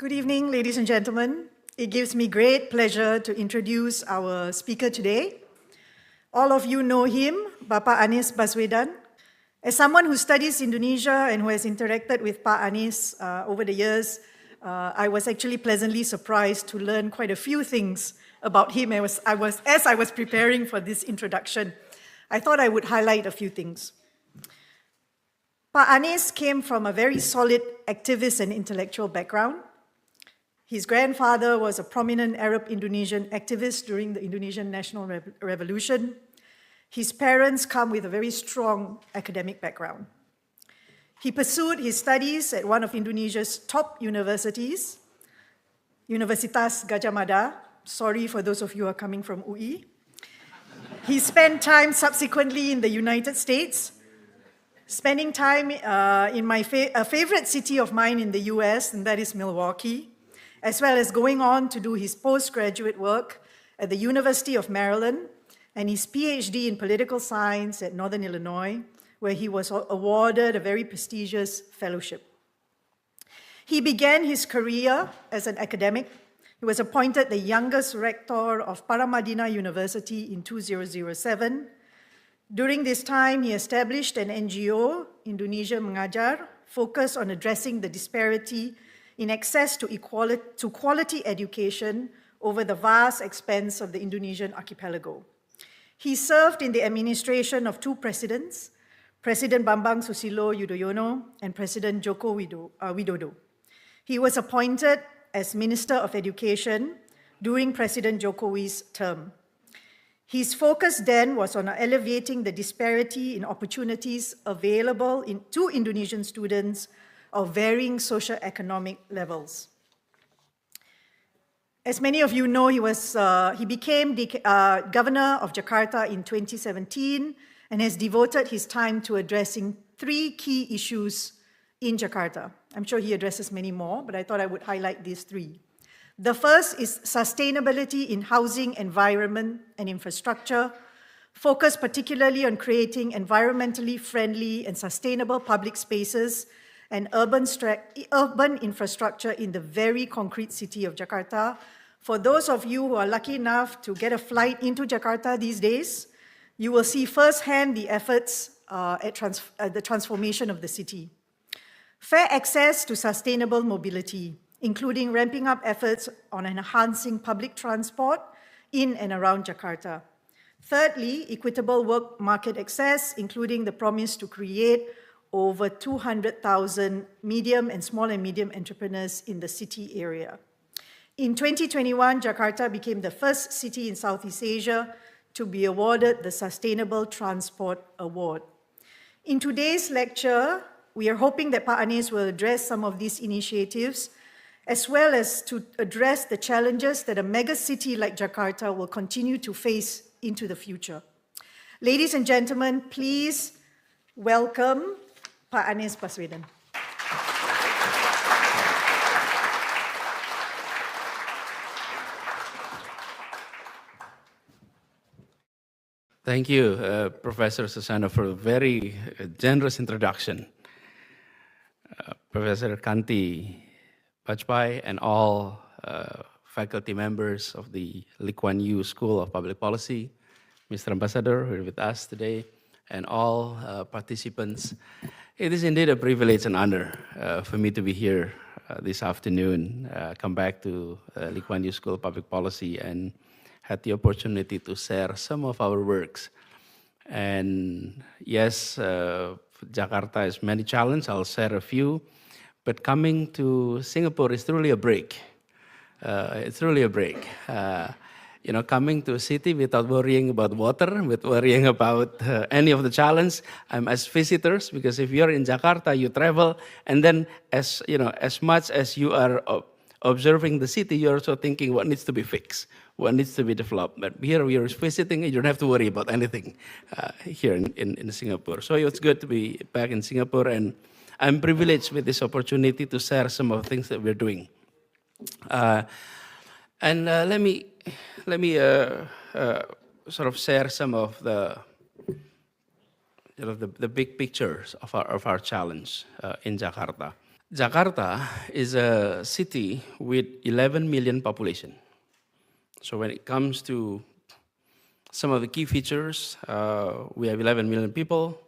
Good evening, ladies and gentlemen. It gives me great pleasure to introduce our speaker today. All of you know him, Bapak Anies Baswedan. As someone who studies Indonesia and who has interacted with Pak Anies over the years, I was actually pleasantly surprised to learn quite a few things about him as I was preparing for this introduction. I thought I would highlight a few things. Pak Anies came from a very solid activist and intellectual background. His grandfather was a prominent Arab Indonesian activist during the Indonesian National Revolution. His parents come with a very strong academic background. He pursued his studies at one of Indonesia's top universities, Universitas Gadjah Mada. Sorry for those of you who are coming from UI. He spent time subsequently in the United States, spending time in a favorite city of mine in the US, and that is Milwaukee, as well as going on to do his postgraduate work at the University of Maryland and his PhD in political science at Northern Illinois, where he was awarded a very prestigious fellowship. He began his career as an academic. He was appointed the youngest rector of Paramadina University in 2007. During this time, he established an NGO, Indonesia Mengajar, focused on addressing the disparity in access to quality education over the vast expanse of the Indonesian archipelago. He served in the administration of two presidents, President Bambang Susilo Yudhoyono and President Joko Widodo. He was appointed as Minister of Education during President Jokowi's term. His focus then was on alleviating the disparity in opportunities available to Indonesian students of varying socioeconomic levels. As many of you know, he became the governor of Jakarta in 2017 and has devoted his time to addressing three key issues in Jakarta. I'm sure he addresses many more, but I thought I would highlight these three. The first is sustainability in housing, environment, and infrastructure, focused particularly on creating environmentally friendly and sustainable public spaces and urban infrastructure in the very concrete city of Jakarta. For those of you who are lucky enough to get a flight into Jakarta these days, you will see firsthand the efforts at the transformation of the city. Fair access to sustainable mobility, including ramping up efforts on enhancing public transport in and around Jakarta. Thirdly, equitable work market access, including the promise to create over 200,000 medium and small and medium entrepreneurs in the city area. In 2021, Jakarta became the first city in Southeast Asia to be awarded the Sustainable Transport Award. In today's lecture, we are hoping that Pak Anies will address some of these initiatives, as well as to address the challenges that a mega city like Jakarta will continue to face into the future. Ladies and gentlemen, please welcome Pak Anies Baswedan. Thank you, Professor Susana, for a very generous introduction. Professor Kanti Bajpai and all faculty members of the Lee Kuan Yew School of Public Policy, Mr. Ambassador, who are with us today, and all participants. It is indeed a privilege and honor for me to be here this afternoon, come back to Lee Kuan Yew School of Public Policy and had the opportunity to share some of our works. And yes, Jakarta has many challenges. I'll share a few. But coming to Singapore is truly a break. It's really a break. Coming to a city without worrying about water, without worrying about any of the challenge. I'm as visitors, because if you're in Jakarta, you travel, and then as much as you are observing the city, you're also thinking what needs to be fixed, what needs to be developed. But here we are visiting, you don't have to worry about anything here in Singapore. So it's good to be back in Singapore, and I'm privileged with this opportunity to share some of the things that we're doing. Let me sort of share some of the big pictures of our challenge in Jakarta. Jakarta is a city with 11 million population. So when it comes to some of the key features, we have 11 million people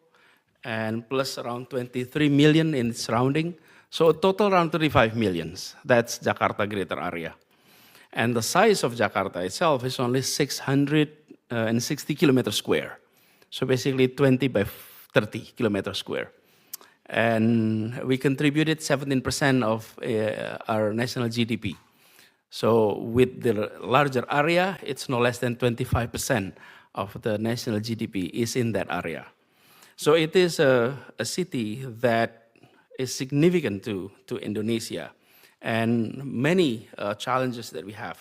and plus around 23 million in surrounding. So a total around 35 millions. That's Jakarta greater area. And the size of Jakarta itself is only 660 kilometers square. So basically 20 by 30 kilometers square. And we contributed 17% of our national GDP. So with the larger area, it's no less than 25% of the national GDP is in that area. So it is a city that is significant to Indonesia and many challenges that we have.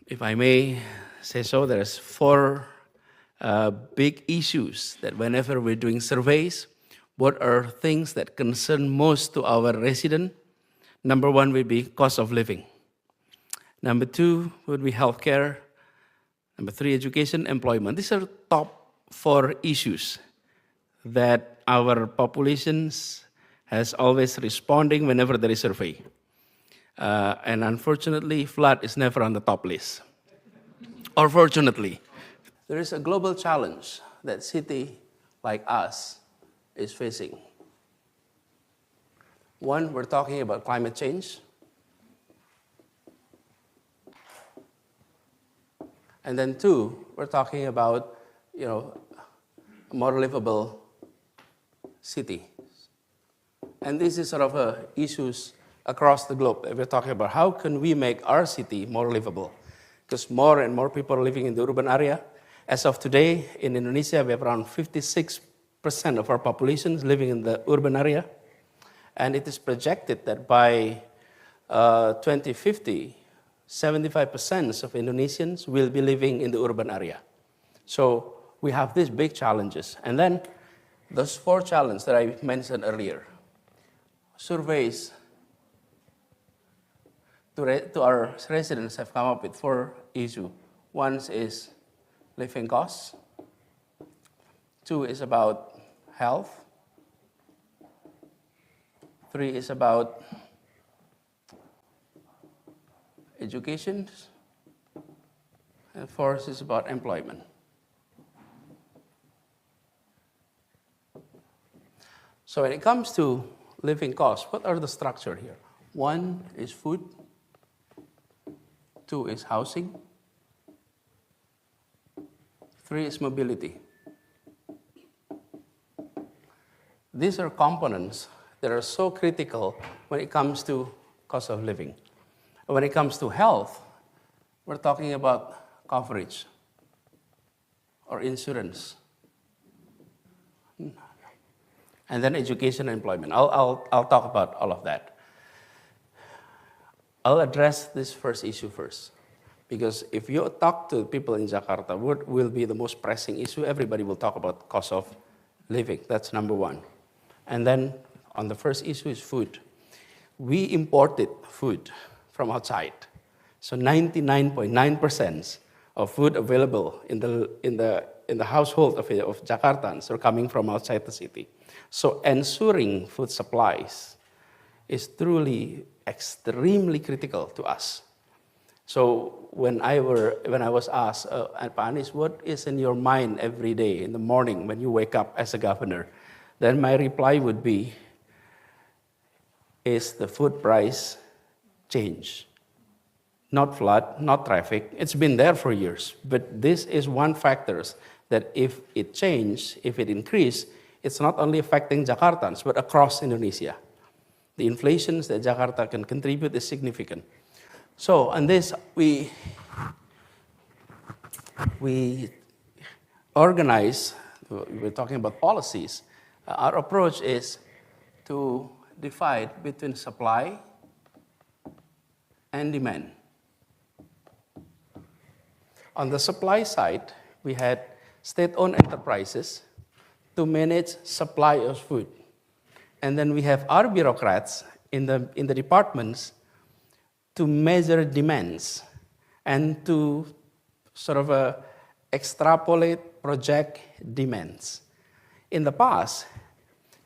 If I may say so, there's four big issues that whenever we're doing surveys, what are things that concern most to our resident? Number one would be cost of living. Number two would be healthcare. Number three, education, employment. These are top four issues that our populations has always responding whenever there is a survey. And unfortunately, flood is never on the top list. Or fortunately, there is a global challenge that city like us is facing. One, we're talking about climate change. And then two, we're talking about, a more livable city. And this is sort of issues across the globe. We're talking about how can we make our city more livable? Because more and more people are living in the urban area. As of today, in Indonesia, we have around 56% of our population living in the urban area. And it is projected that by 2050, 75% of Indonesians will be living in the urban area. So we have these big challenges. And then those four challenges that I mentioned earlier. Surveys to our residents have come up with four issues. One is living costs. Two is about health. Three is about education. And fourth is about employment. So when it comes to living costs, what are the structure here? One is food. Two is housing. Three is mobility. These are components that are so critical when it comes to cost of living. When it comes to health, we're talking about coverage or insurance. And then education and employment. I'll talk about all of that. I'll address this first issue first. Because if you talk to people in Jakarta, what will be the most pressing issue? Everybody will talk about cost of living. That's number one. And then on the first issue is food. We imported food from outside. So 99.9% of food available in the household of Jakartans are coming from outside the city. So ensuring food supplies is truly extremely critical to us. So when I was asked, Pak Anies, what is in your mind every day in the morning when you wake up as a governor? Then my reply would be, is the food price change? Not flood, not traffic. It's been there for years. But this is one factor that if it change, if it increase, it's not only affecting Jakartans, but across Indonesia. The inflations that Jakarta can contribute is significant. So on this, we organize, we're talking about policies. Our approach is to divide between supply and demand. On the supply side, we had state-owned enterprises to manage supply of food. And then we have our bureaucrats in the departments to measure demands and to sort of extrapolate, project demands. In the past,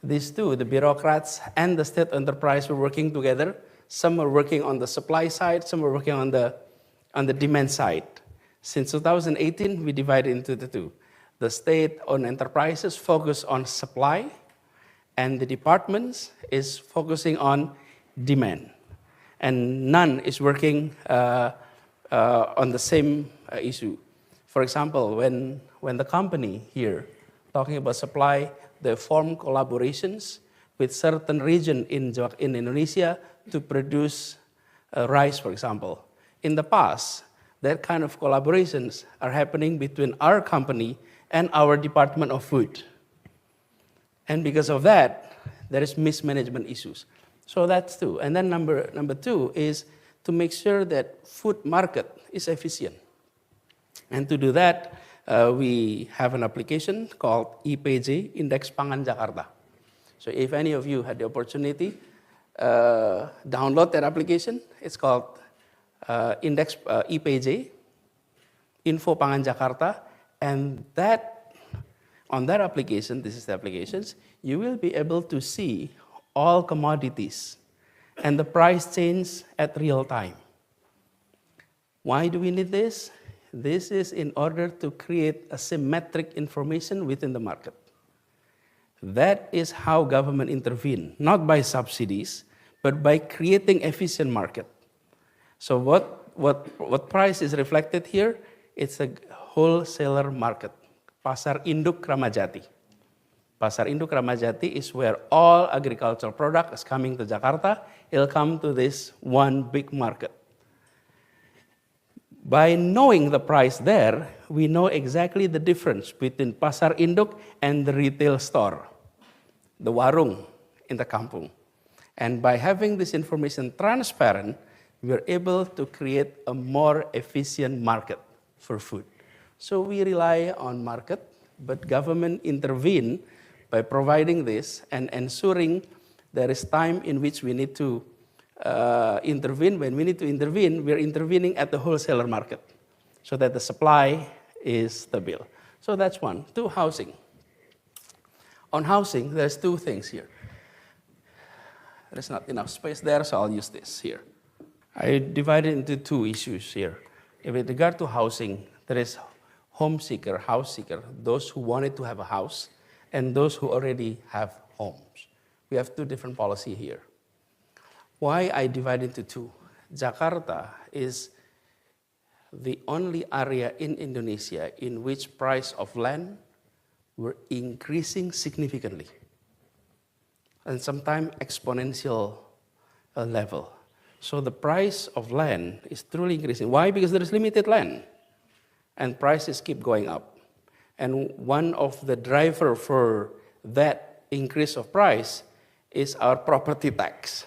these two, the bureaucrats and the state enterprise, were working together. Some were working on the supply side, some were working on the demand side. Since 2018, we divided into the two. The state-owned enterprises focus on supply, and the departments is focusing on demand. And none is working on the same issue. For example, when the company here, talking about supply, they form collaborations with certain region in Indonesia to produce rice, for example. In the past, that kind of collaborations are happening between our company and our Department of Food. And because of that, there is mismanagement issues. So that's two. And then number two is to make sure that food market is efficient. And to do that, we have an application called IPJ, Index Pangan Jakarta. So if any of you had the opportunity, download that application. It's called Index IPJ, Info Pangan Jakarta. And on that application, this is the applications, you will be able to see all commodities and the price change at real time. Why do we need this? This is in order to create a symmetric information within the market. That is how government intervene, not by subsidies, but by creating efficient market. So what price is reflected here? It's a wholesaler market, Pasar Induk Kramat Jati. Pasar Induk Kramat Jati is where all agricultural product is coming to Jakarta. It'll come to this one big market. By knowing the price there, we know exactly the difference between Pasar Induk and the retail store, the warung in the kampung. And by having this information transparent, we are able to create a more efficient market for food. So we rely on market, but government intervene by providing this and ensuring there is time in which we need to intervene. When we need to intervene, we're intervening at the wholesaler market so that the supply is stable. So that's one. Two, housing. On housing, there's two things here. There's not enough space there, so I'll use this here. I divided into two issues here. With regard to housing, there is home seeker, house seeker, those who wanted to have a house, and those who already have homes. We have two different policies here. Why I divide into two? Jakarta is the only area in Indonesia in which price of land were increasing significantly, and sometimes exponential level. So the price of land is truly increasing. Why? Because there is limited land, and prices keep going up. And one of the driver for that increase of price is our property tax.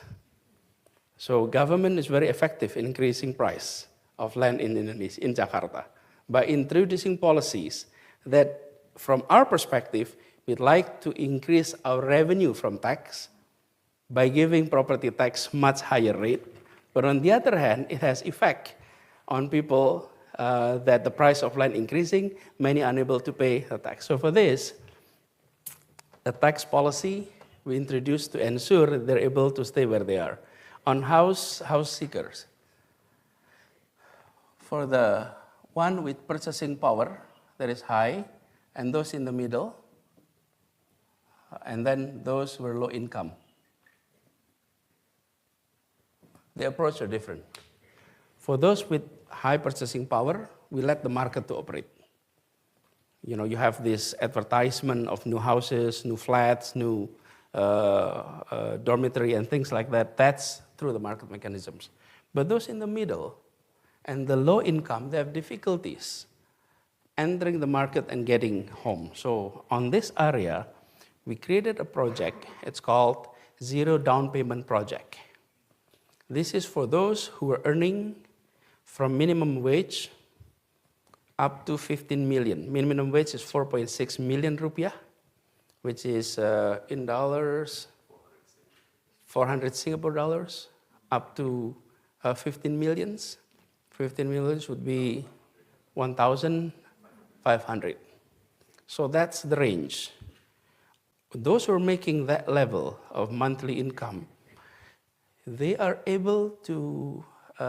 So government is very effective in increasing price of land in Indonesia, in Jakarta, by introducing policies that, from our perspective, we'd like to increase our revenue from tax by giving property tax much higher rate. But on the other hand, it has effect on people that the price of land increasing, many unable to pay the tax. So for this, the tax policy we introduced to ensure they're able to stay where they are. On house seekers, for the one with purchasing power that is high, and those in the middle, and then those who are low income. The approach are different. For those with high purchasing power, we let the market to operate. You know, you have this advertisement of new houses, new flats, new dormitory and things like that. That's through the market mechanisms. But those in the middle and the low income, they have difficulties entering the market and getting home. So on this area, we created a project. It's called Zero Down Payment Project. This is for those who are earning from minimum wage up to 15 million. Minimum wage is 4.6 million rupiah, which is in dollars, 400 Singapore dollars, up to 15 millions. 15 millions would be 1,500. So that's the range. those who are making that level of monthly income, they are able to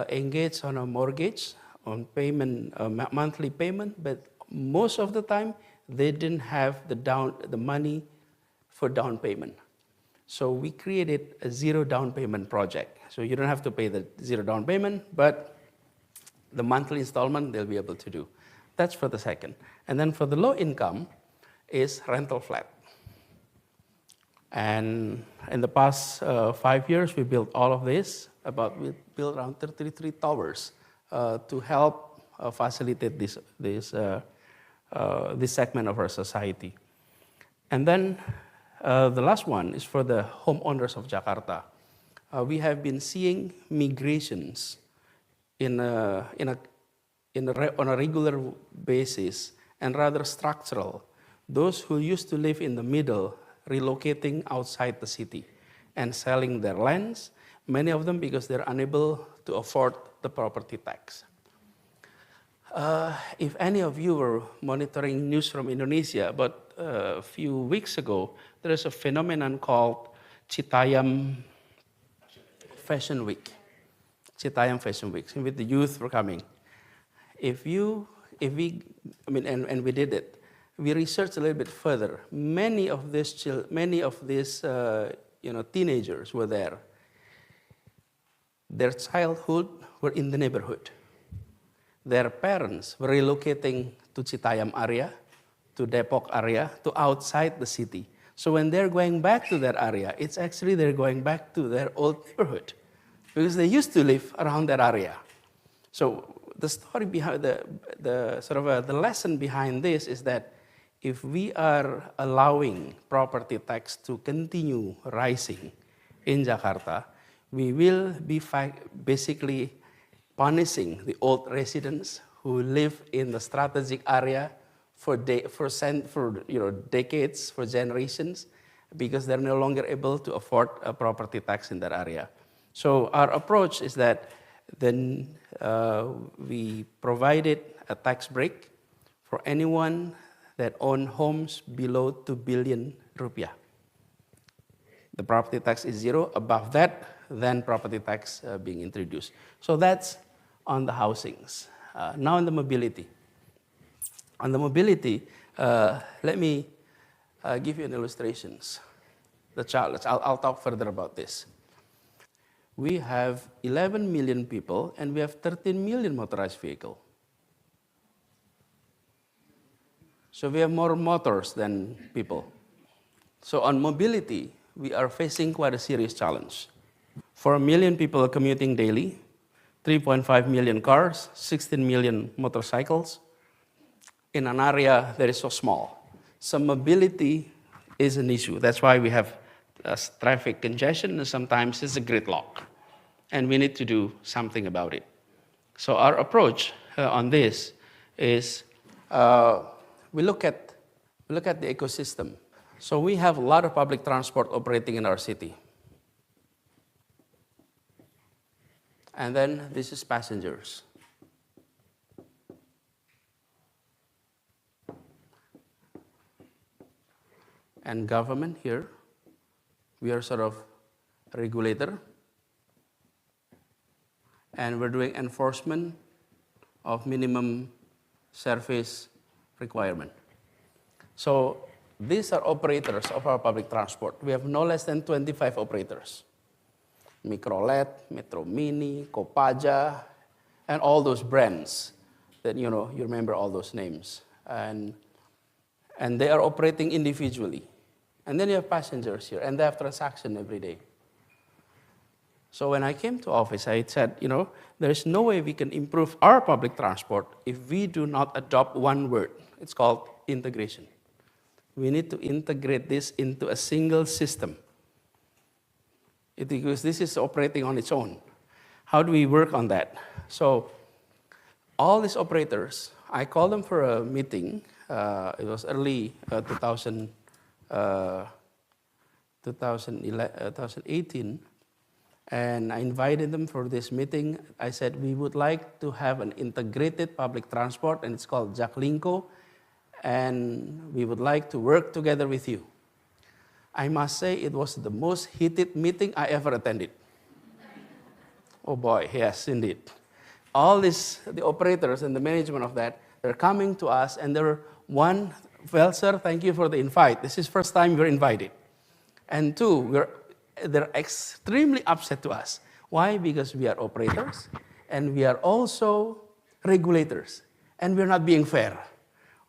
engage on a mortgage, on payment, monthly payment, but most of the time they didn't have the money for down payment. So we created a zero down payment project. So you don't have to pay the zero down payment, but the monthly installment they'll be able to do. That's for the second. And then for the low income is rental flat. And in the past 5 years, we built all of this. We built around 33 towers to help facilitate this segment of our society. And then the last one is for the homeowners of Jakarta. We have been seeing migrations on a regular basis and rather structural. Those who used to live in the middle relocating outside the city and selling their lands, many of them because they're unable to afford the property tax. If any of you were monitoring news from Indonesia, about a few weeks ago, there is a phenomenon called Citayam Fashion Week. Citayam Fashion Week, in which the youth were coming. And we did it. We researched a little bit further. Many of these teenagers were there. Their childhood were in the neighborhood. Their parents were relocating to Citayam area, to Depok area, to outside the city. So when they're going back to that area, it's actually they're going back to their old neighborhood because they used to live around that area. So the story behind the lesson behind this is that if we are allowing property tax to continue rising in Jakarta, we will be basically punishing the old residents who live in the strategic area for decades, for generations, because they're no longer able to afford a property tax in that area. So our approach is that then we provided a tax break for anyone that own homes below 2 billion rupiah. The property tax is zero. Above that, then property tax being introduced. So that's on the housings. Now on the mobility. On the mobility, let me give you an illustrations. I'll talk further about this. We have 11 million people and we have 13 million motorized vehicles. So we have more motors than people. So on mobility, we are facing quite a serious challenge. 4 million people are commuting daily, 3.5 million cars, 16 million motorcycles in an area that is so small. So mobility is an issue. That's why we have traffic congestion and sometimes it's a gridlock. And we need to do something about it. So our approach on this is we look at the ecosystem. So we have a lot of public transport operating in our city. And then this is passengers. And government here, we are sort of a regulator. And we're doing enforcement of minimum service requirement. So these are operators of our public transport. We have no less than 25 operators. Mikrolet, Metro Mini, Kopaja, and all those brands that you remember all those names. And they are operating individually. And then you have passengers here, and they have transaction every day. So when I came to office, I said, there is no way we can improve our public transport if we do not adopt one word. It's called integration. We need to integrate this into a single system. Because this is operating on its own. How do we work on that? So all these operators, I called them for a meeting. It was early 2018. And I invited them for this meeting. I said, we would like to have an integrated public transport, and it's called Jaklingko, and we would like to work together with you. I must say it was the most heated meeting I ever attended. Oh boy, yes, indeed. All the operators and the management of that, they're coming to us and they're, one, well, sir, thank you for the invite. This is first time we're invited. And two, they're extremely upset to us. Why? Because we are operators and we are also regulators and we're not being fair.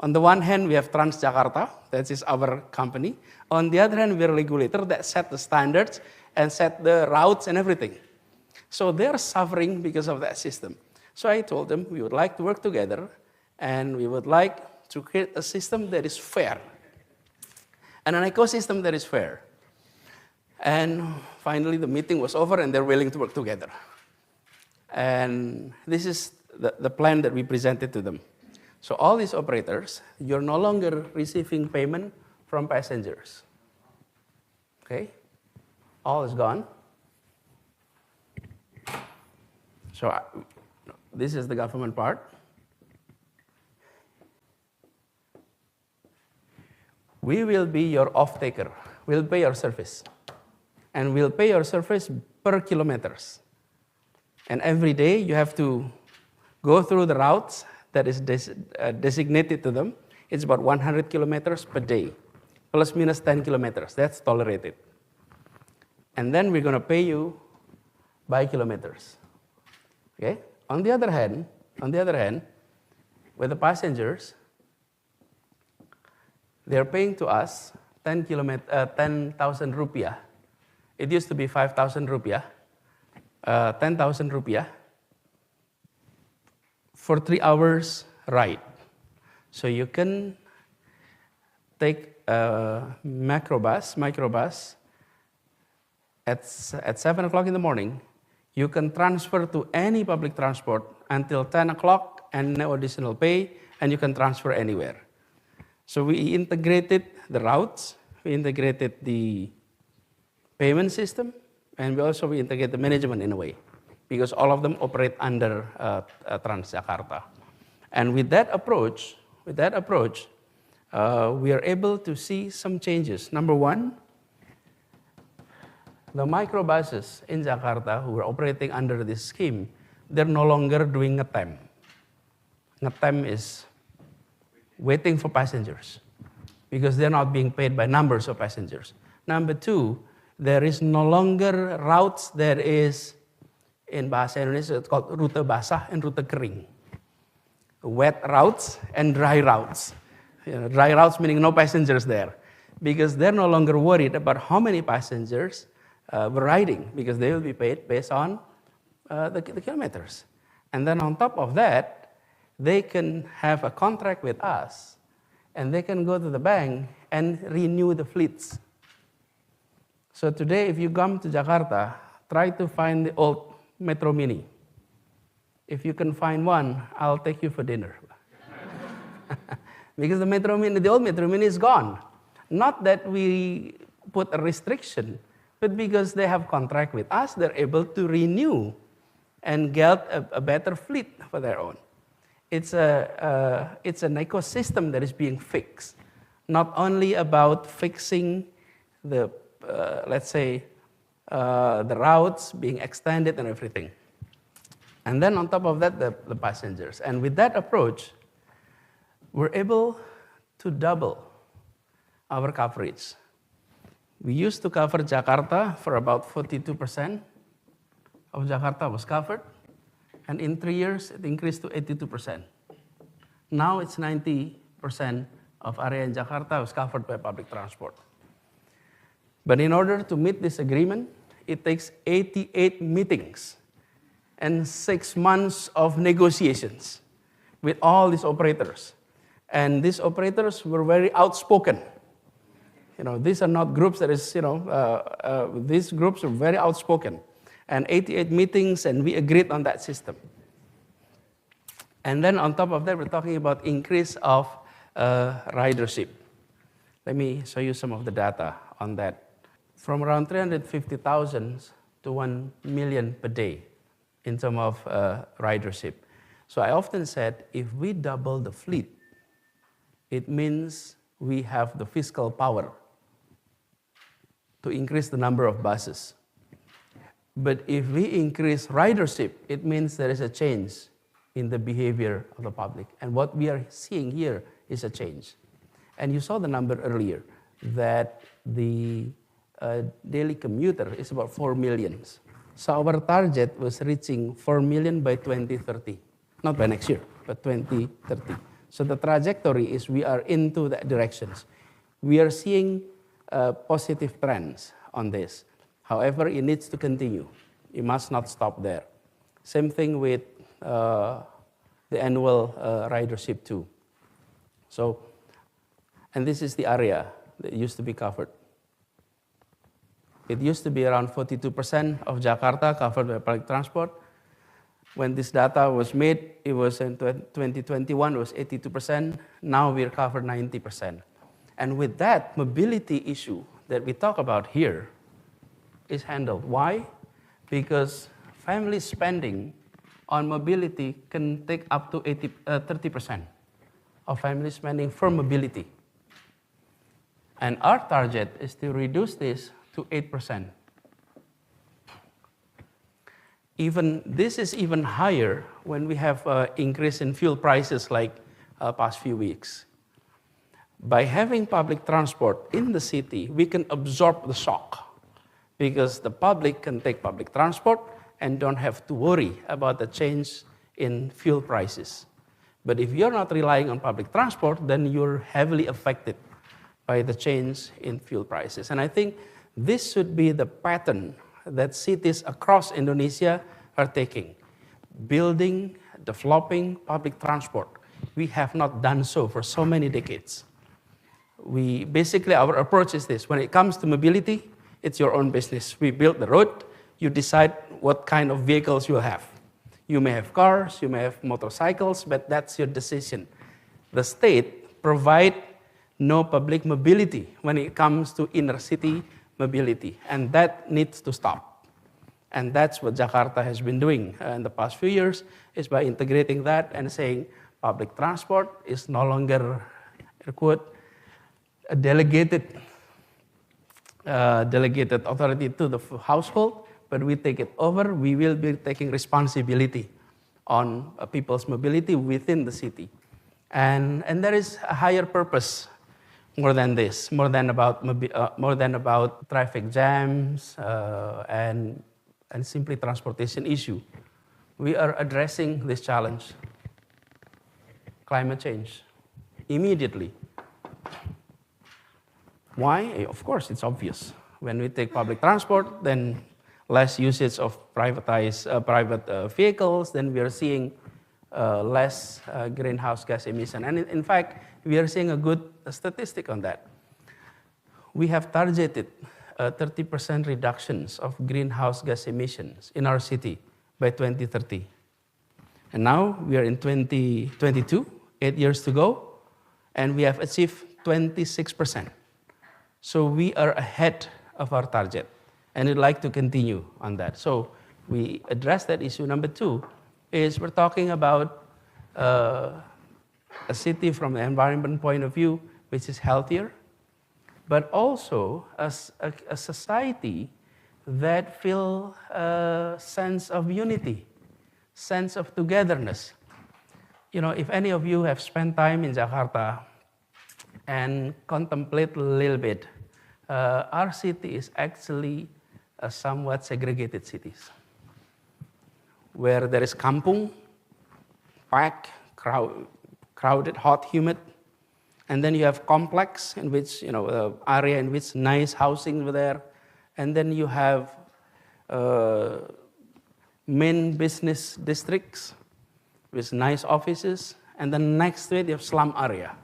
On the one hand, we have Jakarta, that is our company. On the other hand, we're a regulator that set the standards and set the routes and everything. So they're suffering because of that system. So I told them we would like to work together and we would like to create a system that is fair and an ecosystem that is fair. And finally, the meeting was over and they're willing to work together. And this is the plan that we presented to them. So all these operators, you're no longer receiving payment from passengers. Okay? All is gone. So this is the government part. We will be your off-taker. We'll pay your service. And we'll pay your service per kilometers. And every day you have to go through the routes that is designated to them. It's about 100 kilometers per day, plus minus 10 kilometers. That's tolerated. And then we're going to pay you by kilometers. Okay? On the other hand, with the passengers, they're paying to us 10,000 rupiah. It used to be 5,000 rupiah, 10,000 rupiah for 3 hours ride. So you can take a microbus at 7 o'clock in the morning. You can transfer to any public transport until 10 o'clock and no additional pay, and you can transfer anywhere. So we integrated the routes, we integrated the payment system, and we integrate the management in a way, because all of them operate under Jakarta. And with that approach, we are able to see some changes. Number one, the microbuses in Jakarta who are operating under this scheme, they're no longer doing ngetem. Ngetem is waiting for passengers because they're not being paid by numbers of passengers. Number two, there is no longer routes that is, in bahasa Indonesia, it's called rute basah and rute kering. Wet routes and dry routes. Dry routes meaning no passengers there, because they're no longer worried about how many passengers were riding, because they will be paid based on the kilometers. And then on top of that, they can have a contract with us, and they can go to the bank and renew the fleets. So today, if you come to Jakarta, try to find the old Metro Mini. If you can find one, I'll take you for dinner. Because the old Metro Mini is gone. Not that we put a restriction, but because they have contract with us, they're able to renew and get a better fleet for their own. It's an ecosystem that is being fixed, not only about fixing the, the routes being extended and everything. And then on top of that, the passengers. And with that approach, we're able to double our coverage. We used to cover Jakarta for about 42% of Jakarta was covered. And in 3 years, it increased to 82%. Now it's 90% of area in Jakarta was covered by public transport. But in order to meet this agreement, it takes 88 meetings and 6 months of negotiations with all these operators. And these operators were very outspoken. These are not groups that is, these groups are very outspoken. And 88 meetings, and we agreed on that system. And then on top of that, we're talking about increase of ridership. Let me show you some of the data on that. From around 350,000 to 1 million per day in terms of ridership. So I often said, if we double the fleet, it means we have the fiscal power to increase the number of buses. But if we increase ridership, it means there is a change in the behavior of the public. And what we are seeing here is a change. And you saw the number earlier, that the daily commuter is about 4 million. So our target was reaching 4 million by 2030. Not by next year, but 2030. So the trajectory is we are into that directions. We are seeing positive trends on this. However, it needs to continue. It must not stop there. Same thing with the annual ridership too. So, and this is the area that used to be covered. It used to be around 42% of Jakarta covered by public transport. When this data was made, it was in 2021, it was 82%. Now we're covered 90%. And with that, mobility issue that we talk about here is handled. Why? Because family spending on mobility can take up to 30% of family spending for mobility. And our target is to reduce this to 8%. This is even higher when we have increase in fuel prices like past few weeks. By having public transport in the city, we can absorb the shock because the public can take public transport and don't have to worry about the change in fuel prices. But if you're not relying on public transport, then you're heavily affected by the change in fuel prices. And I think this should be the pattern that cities across Indonesia are taking. Building, developing public transport. We have not done so for so many decades. Our approach is this: when it comes to mobility, it's your own business. We build the road, you decide what kind of vehicles you have. You may have cars, you may have motorcycles, but that's your decision. The state provide no public mobility when it comes to inner city mobility, and that needs to stop. And that's what Jakarta has been doing in the past few years, is by integrating that and saying public transport is no longer, quote, a delegated authority to the household, but we take it over. We will be taking responsibility on people's mobility within the city. And there is a higher purpose more than this, more than about traffic jams and simply transportation issue. We are addressing this challenge, climate change, immediately. Why? Of course, it's obvious. When we take public transport, then less usage of private vehicles, then we are seeing less greenhouse gas emission. And in fact, we are seeing a good statistic on that. We have targeted 30% reductions of greenhouse gas emissions in our city by 2030. And now we are in 2022, 8 years to go, and we have achieved 26%. So we are ahead of our target, and we'd like to continue on that. So we address that issue. Number two is we're talking about a city from the environment point of view, which is healthier, but also a society that feel a sense of unity, sense of togetherness. You know, if any of you have spent time in Jakarta and contemplate a little bit, our city is actually a somewhat segregated cities, where there is kampung, packed, crowded, hot, humid, and then you have complex, in which, area in which nice housing were there, and then you have main business districts with nice offices, and then next to it you have slum area.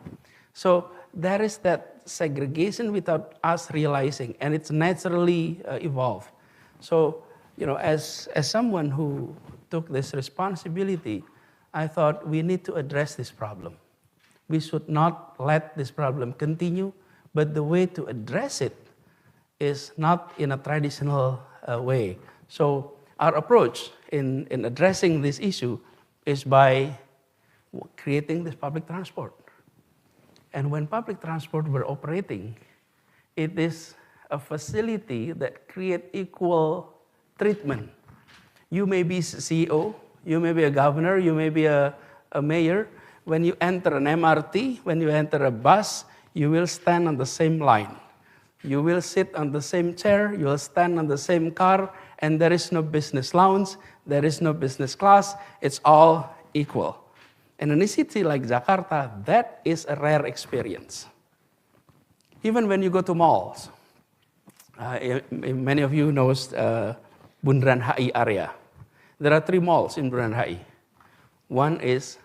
So there is that segregation without us realizing, and it's naturally evolved. So, as someone who took this responsibility, I thought we need to address this problem. We should not let this problem continue, but the way to address it is not in a traditional way. So our approach in addressing this issue is by creating this public transport. And when public transport were operating, it is a facility that create equal treatment. You may be CEO, you may be a governor, you may be a mayor. When you enter an MRT, when you enter a bus, you will stand on the same line. You will sit on the same chair, you will stand on the same car, and there is no business lounge, there is no business class, it's all equal. And in a city like Jakarta, that is a rare experience. Even when you go to malls, many of you know Bundaran HI area. There are 3 malls in Bundaran HI. One is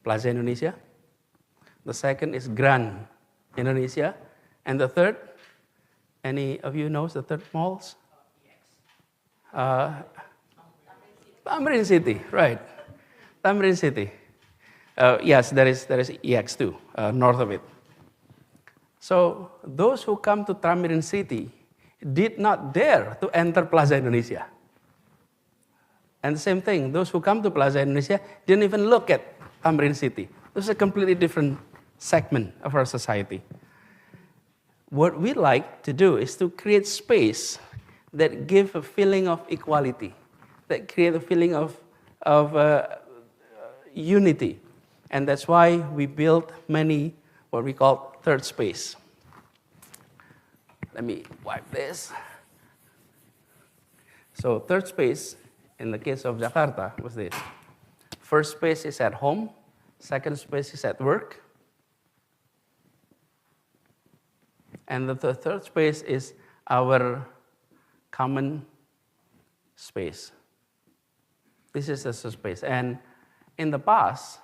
Plaza Indonesia, the second is Grand Indonesia, and the third, any of you knows the third malls? Tamrin City, right. Tamrin City. Yes, there is EX too, north of it. So those who come to Tamrin City did not dare to enter Plaza Indonesia. And the same thing, those who come to Plaza Indonesia didn't even look at Tamrin City. This is a completely different segment of our society. What we like to do is to create space that give a feeling of equality, that create a feeling of unity. And that's why we built many, what we call third space. Let me wipe this. So third space, in the case of Jakarta, was this. First space is at home, second space is at work, and the third space is our common space. This is the space. And in the past,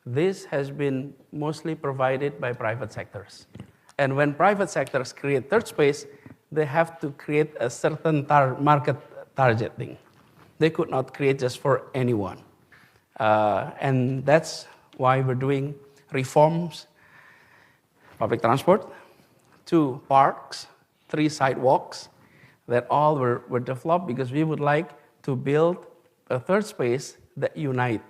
this has been mostly provided by private sectors. And when private sectors create third space, they have to create a certain market targeting. They could not create just for anyone. And that's why we're doing reforms, public transport, 2 parks, 3 sidewalks, that all were developed because we would like to build a third space that unite,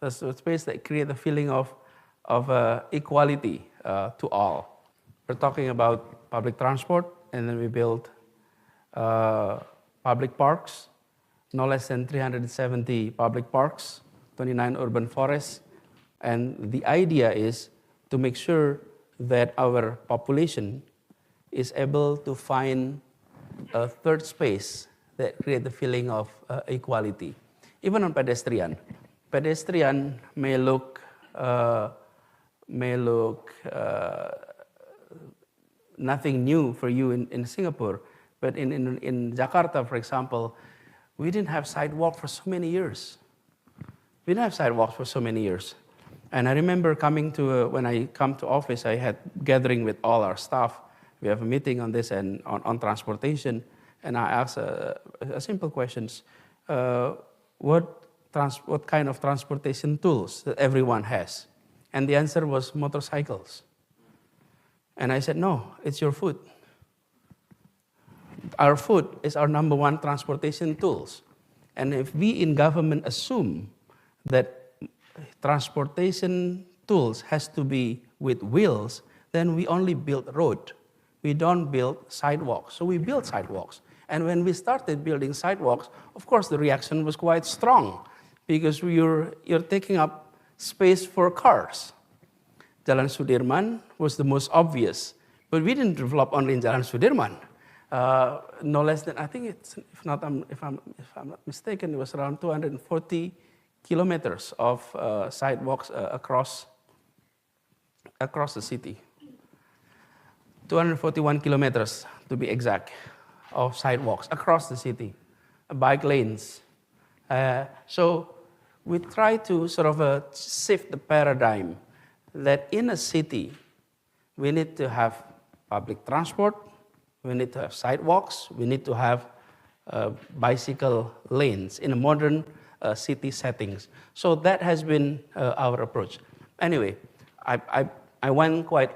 a space that create a feeling of equality to all. We're talking about public transport, and then we build public parks, no less than 370 public parks, 29 urban forests. And the idea is to make sure that our population is able to find a third space that create the feeling of equality. Even on pedestrian. Pedestrian may look nothing new for you in Singapore, but in Jakarta, for example, we didn't have sidewalk for so many years. We didn't have sidewalks for so many years. And I remember when I come to office, I had gathering with all our staff. We have a meeting on this and on transportation, and I asked a simple questions. What kind of transportation tools that everyone has? And the answer was motorcycles. And I said, no, it's your food. Our food is our number 1 transportation tools. And if we in government assume that transportation tools has to be with wheels, then we only build road. We don't build sidewalks. So we build sidewalks. And when we started building sidewalks, of course the reaction was quite strong because you're taking up space for cars. Jalan Sudirman was the most obvious, but we didn't develop only in Jalan Sudirman. No less than, I think it's, if I'm not mistaken, it was around 240 kilometers of sidewalks across the city. 241 kilometers, to be exact, of sidewalks across the city, bike lanes. So we try to sort of shift the paradigm that in a city, we need to have public transport, we need to have sidewalks, we need to have bicycle lanes in a modern city settings. So that has been our approach. Anyway, I went quite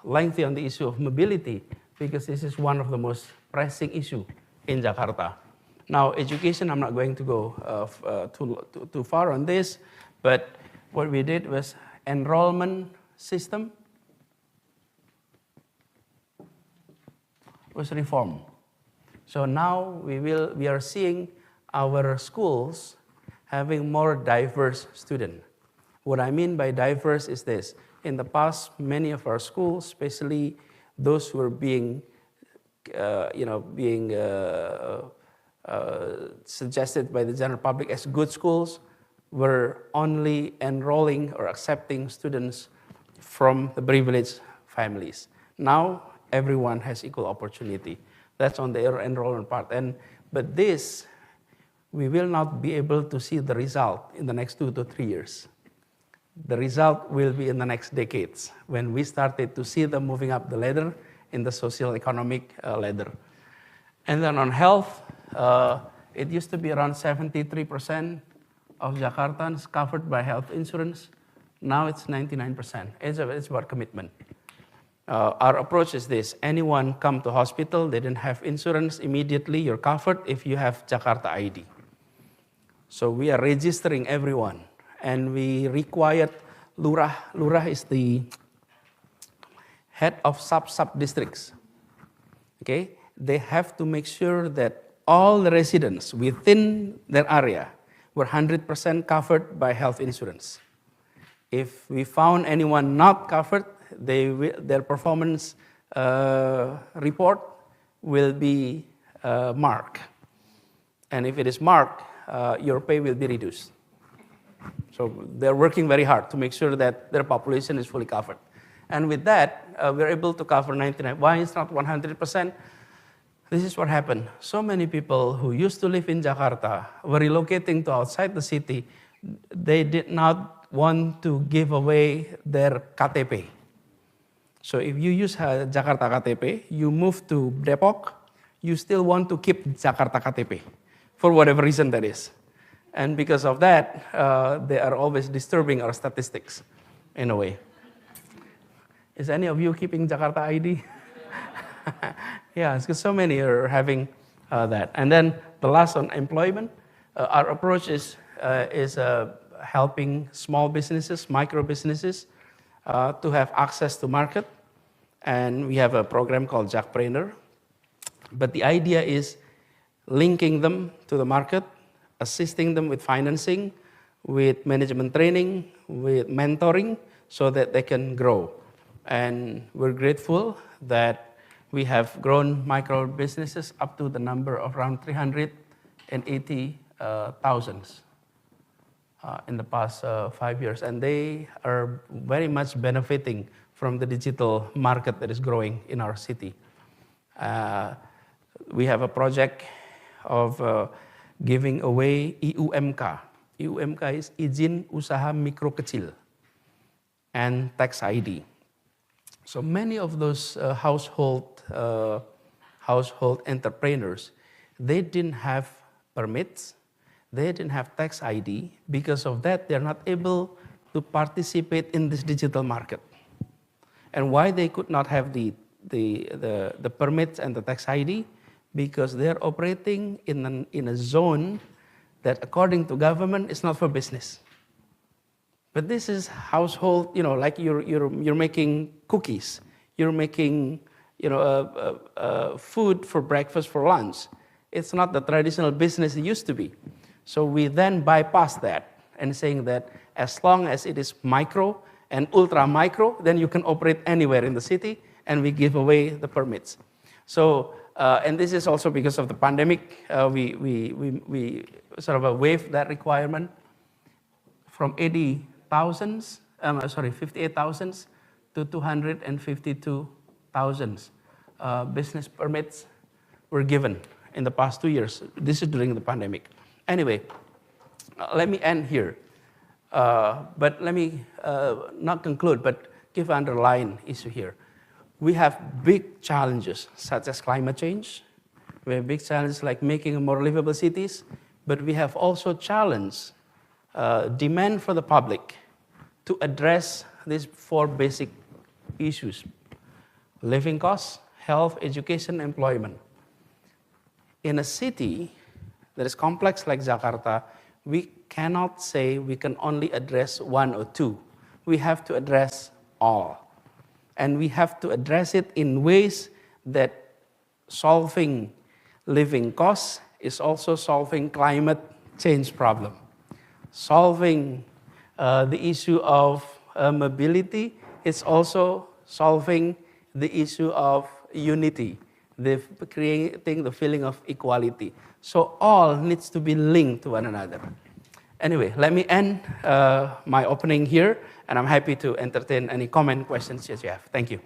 lengthy on the issue of mobility because this is one of the most pressing issue in Jakarta. Now, education, I'm not going to go too far on this, but what we did was enrollment system. was reformed. So now we are seeing our schools having more diverse students. What I mean by diverse is this. In the past, many of our schools, especially those who are being suggested by the general public as good schools, were only enrolling or accepting students from the privileged families. Now, everyone has equal opportunity. That's on the enrollment part. But this, we will not be able to see the result in the next 2 to 3 years. The result will be in the next decades when we started to see them moving up the ladder in the socio-economic ladder. And then on health, it used to be around 73% of Jakartans covered by health insurance. Now it's 99%. It's about commitment. Our approach is this. Anyone come to hospital, they didn't have insurance, immediately you're covered if you have Jakarta ID. So we are registering everyone. And we required Lurah. Lurah is the head of sub-districts. Okay? They have to make sure that all the residents within their area were 100% covered by health insurance. If we found anyone not covered, their performance report will be marked. And if it is marked, your pay will be reduced. So they're working very hard to make sure that their population is fully covered. And with that, we're able to cover 99%. Why it's not 100%? This is what happened. So many people who used to live in Jakarta were relocating to outside the city. They did not want to give away their KTP. So if you use Jakarta KTP, you move to Depok, you still want to keep Jakarta KTP, for whatever reason that is. And because of that, they are always disturbing our statistics, in a way. Is any of you keeping Jakarta ID? Yeah, because so many are having that. And then the last on employment, our approach is helping small businesses, micro businesses, to have access to market. And we have a program called Jakpreneur. But the idea is linking them to the market, assisting them with financing, with management training, with mentoring, so that they can grow. And we're grateful that we have grown micro businesses up to the number of around 380,000 in the past 5 years. And they are very much benefiting from the digital market that is growing in our city. We have a project of giving away IUMK. IUMK is Izin Usaha Mikro Kecil and Tax ID. So many of those household entrepreneurs, they didn't have permits, they didn't have tax ID. Because of that, they're not able to participate in this digital market. And why they could not have the permits and the tax ID? Because they're operating in a zone that, according to government, is not for business. But this is household, like you're making cookies, you're making, food for breakfast, for lunch. It's not the traditional business it used to be. So we then bypass that and saying that as long as it is micro and ultra micro, then you can operate anywhere in the city, and we give away the permits. So, and this is also because of the pandemic, we sort of waived that requirement from 58,000 to 252,000 business permits were given in the past 2 years. This is during the pandemic. Anyway, let me end here. But let me not conclude, but give an underlying issue here. We have big challenges, such as climate change. We have big challenges like making more livable cities, but we have also challenged demand for the public to address these 4 basic issues: living costs, health, education, employment. In a city that is complex like Jakarta, we cannot say we can only address 1 or 2. We have to address all. And we have to address it in ways that solving living costs is also solving climate change problem. Solving the issue of mobility is also solving the issue of unity, creating the feeling of equality. So all needs to be linked to one another. Anyway, let me end my opening here, and I'm happy to entertain any comment, questions that you have. Thank you.